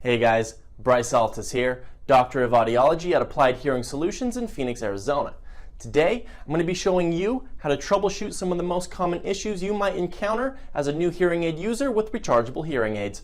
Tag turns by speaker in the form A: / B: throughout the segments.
A: Hey guys, Bryce Altus here, Doctor of Audiology at Applied Hearing Solutions in Phoenix, Arizona. Today, I'm going to be showing you how to troubleshoot some of the most common issues you might encounter as a new hearing aid user with rechargeable hearing aids.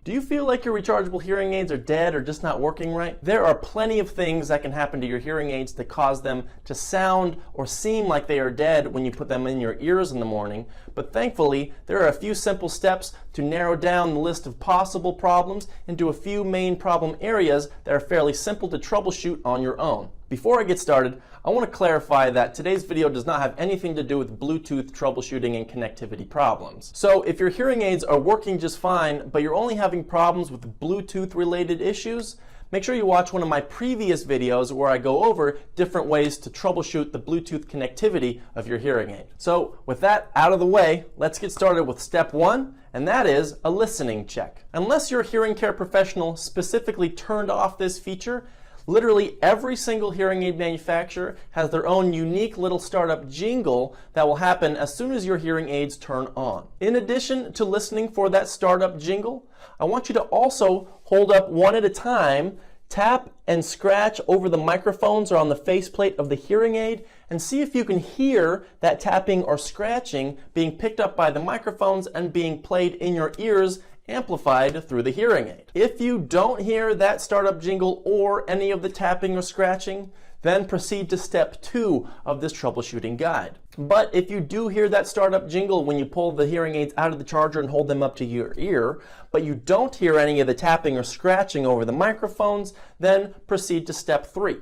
A: Do you feel like your rechargeable hearing aids are dead or just not working right? There are plenty of things that can happen to your hearing aids to cause them to sound or seem like they are dead when you put them in your ears in the morning, but thankfully there are a few simple steps to narrow down the list of possible problems into a few main problem areas that are fairly simple to troubleshoot on your own. Before I get started, I want to clarify that today's video does not have anything to do with Bluetooth troubleshooting and connectivity problems. So if your hearing aids are working just fine, but you're only having problems with Bluetooth related issues, make sure you watch one of my previous videos where I go over different ways to troubleshoot the Bluetooth connectivity of your hearing aid. So with that out of the way, let's get started with step one, and that is a listening check. Unless your hearing care professional specifically turned off this feature, literally every single hearing aid manufacturer has their own unique little startup jingle that will happen as soon as your hearing aids turn on. In addition to listening for that startup jingle, I want you to also hold up one at a time, tap and scratch over the microphones or on the faceplate of the hearing aid, and see if you can hear that tapping or scratching being picked up by the microphones and being played in your ears, amplified through the hearing aid. If you don't hear that startup jingle or any of the tapping or scratching, then proceed to step 2 of this troubleshooting guide. But if you do hear that startup jingle when you pull the hearing aids out of the charger and hold them up to your ear, but you don't hear any of the tapping or scratching over the microphones, then proceed to step 3.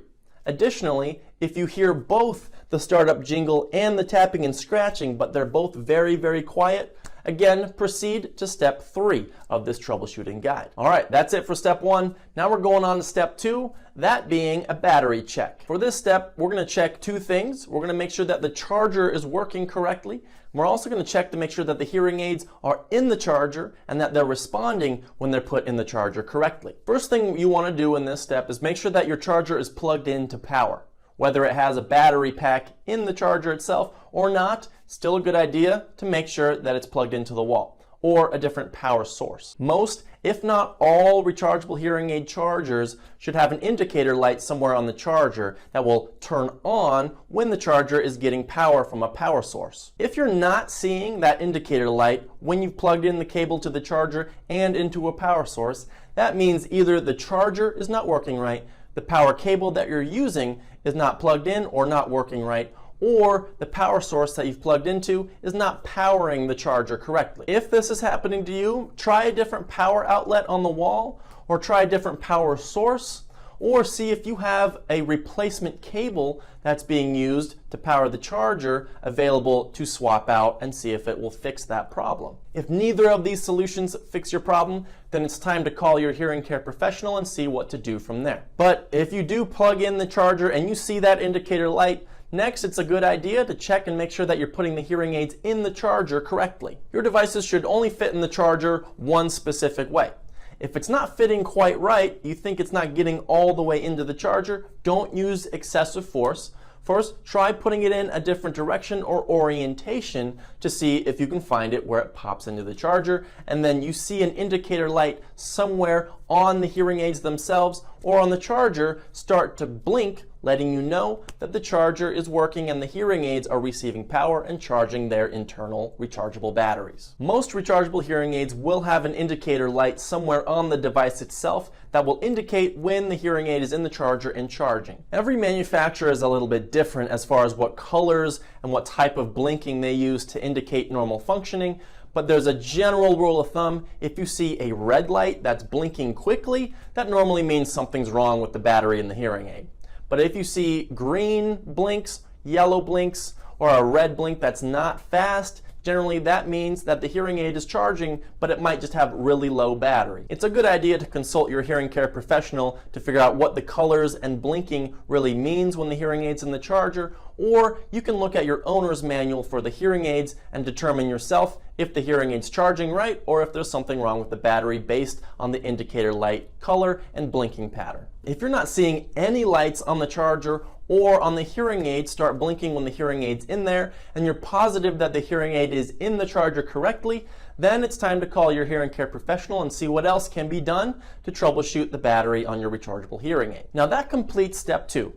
A: Additionally, if you hear both the startup jingle and the tapping and scratching, but they're both very, very quiet, again, proceed to step 3 of this troubleshooting guide. All right, that's it for step 1. Now we're going on to step 2, that being a battery check. For this step, we're going to check two things. We're going to make sure that the charger is working correctly. We're also going to check to make sure that the hearing aids are in the charger and that they're responding when they're put in the charger correctly. First thing you want to do in this step is make sure that your charger is plugged into power. Whether it has a battery pack in the charger itself or not, still a good idea to make sure that it's plugged into the wall or a different power source. Most, if not all, rechargeable hearing aid chargers should have an indicator light somewhere on the charger that will turn on when the charger is getting power from a power source. If you're not seeing that indicator light when you've plugged in the cable to the charger and into a power source, that means either the charger is not working right, the power cable that you're using is not plugged in or not working right, or the power source that you've plugged into is not powering the charger correctly. If this is happening to you, try a different power outlet on the wall, or try a different power source, or see if you have a replacement cable that's being used to power the charger available to swap out and see if it will fix that problem. If neither of these solutions fix your problem, then it's time to call your hearing care professional and see what to do from there. But if you do plug in the charger and you see that indicator light, next, it's a good idea to check and make sure that you're putting the hearing aids in the charger correctly. Your devices should only fit in the charger one specific way. If it's not fitting quite right, you think it's not getting all the way into the charger, don't use excessive force. First, try putting it in a different direction or orientation to see if you can find it where it pops into the charger, and then you see an indicator light somewhere on the hearing aids themselves or on the charger start to blink, letting you know that the charger is working and the hearing aids are receiving power and charging their internal rechargeable batteries. Most rechargeable hearing aids will have an indicator light somewhere on the device itself that will indicate when the hearing aid is in the charger and charging. Every manufacturer is a little bit different as far as what colors and what type of blinking they use to indicate normal functioning, but there's a general rule of thumb. If you see a red light that's blinking quickly, that normally means something's wrong with the battery in the hearing aid. But if you see green blinks, yellow blinks, or a red blink that's not fast, generally that means that the hearing aid is charging, but it might just have really low battery. It's a good idea to consult your hearing care professional to figure out what the colors and blinking really means when the hearing aid's in the charger, or you can look at your owner's manual for the hearing aids and determine yourself if the hearing aid's charging right or if there's something wrong with the battery based on the indicator light color and blinking pattern. If you're not seeing any lights on the charger or on the hearing aid, start blinking when the hearing aid's in there, and you're positive that the hearing aid is in the charger correctly, then it's time to call your hearing care professional and see what else can be done to troubleshoot the battery on your rechargeable hearing aid. Now that completes step 2.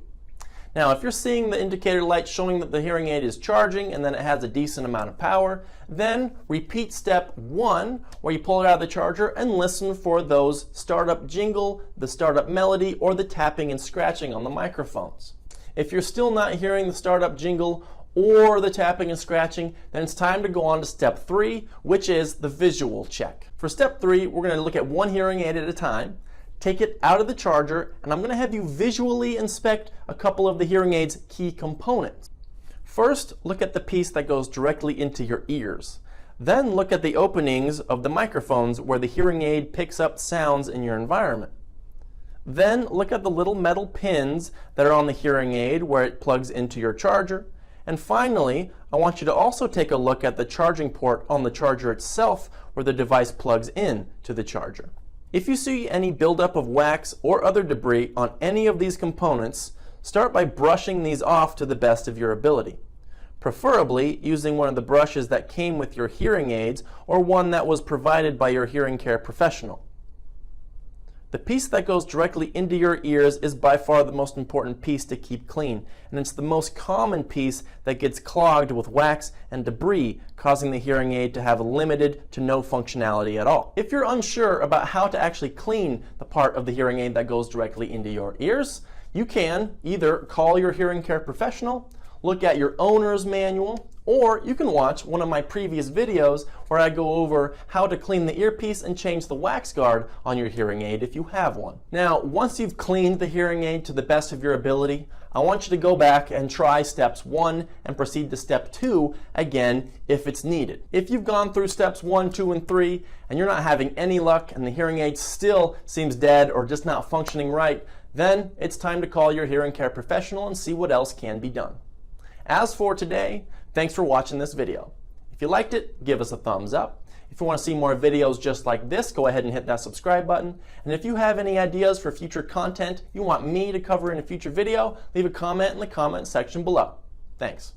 A: Now, if you're seeing the indicator light showing that the hearing aid is charging and then it has a decent amount of power, then repeat step 1, where you pull it out of the charger and listen for those startup jingle, the startup melody, or the tapping and scratching on the microphones. If you're still not hearing the startup jingle or the tapping and scratching, then it's time to go on to step 3, which is the visual check. For step 3, we're going to look at one hearing aid at a time, take it out of the charger, and I'm going to have you visually inspect a couple of the hearing aid's key components. First, look at the piece that goes directly into your ears. Then look at the openings of the microphones where the hearing aid picks up sounds in your environment. Then look at the little metal pins that are on the hearing aid where it plugs into your charger. And finally, I want you to also take a look at the charging port on the charger itself where the device plugs in to the charger. If you see any buildup of wax or other debris on any of these components, start by brushing these off to the best of your ability. Preferably using one of the brushes that came with your hearing aids or one that was provided by your hearing care professional. The piece that goes directly into your ears is by far the most important piece to keep clean, and it's the most common piece that gets clogged with wax and debris, causing the hearing aid to have limited to no functionality at all. If you're unsure about how to actually clean the part of the hearing aid that goes directly into your ears, you can either call your hearing care professional, look at your owner's manual, or you can watch one of my previous videos where I go over how to clean the earpiece and change the wax guard on your hearing aid if you have one. Now, once you've cleaned the hearing aid to the best of your ability, I want you to go back and try steps 1 and proceed to step 2 again if it's needed. If you've gone through steps 1, 2, and 3 and you're not having any luck and the hearing aid still seems dead or just not functioning right, then it's time to call your hearing care professional and see what else can be done. As for today, thanks for watching this video. If you liked it, give us a thumbs up. If you want to see more videos just like this, go ahead and hit that subscribe button. And if you have any ideas for future content you want me to cover in a future video, leave a comment in the comment section below. Thanks.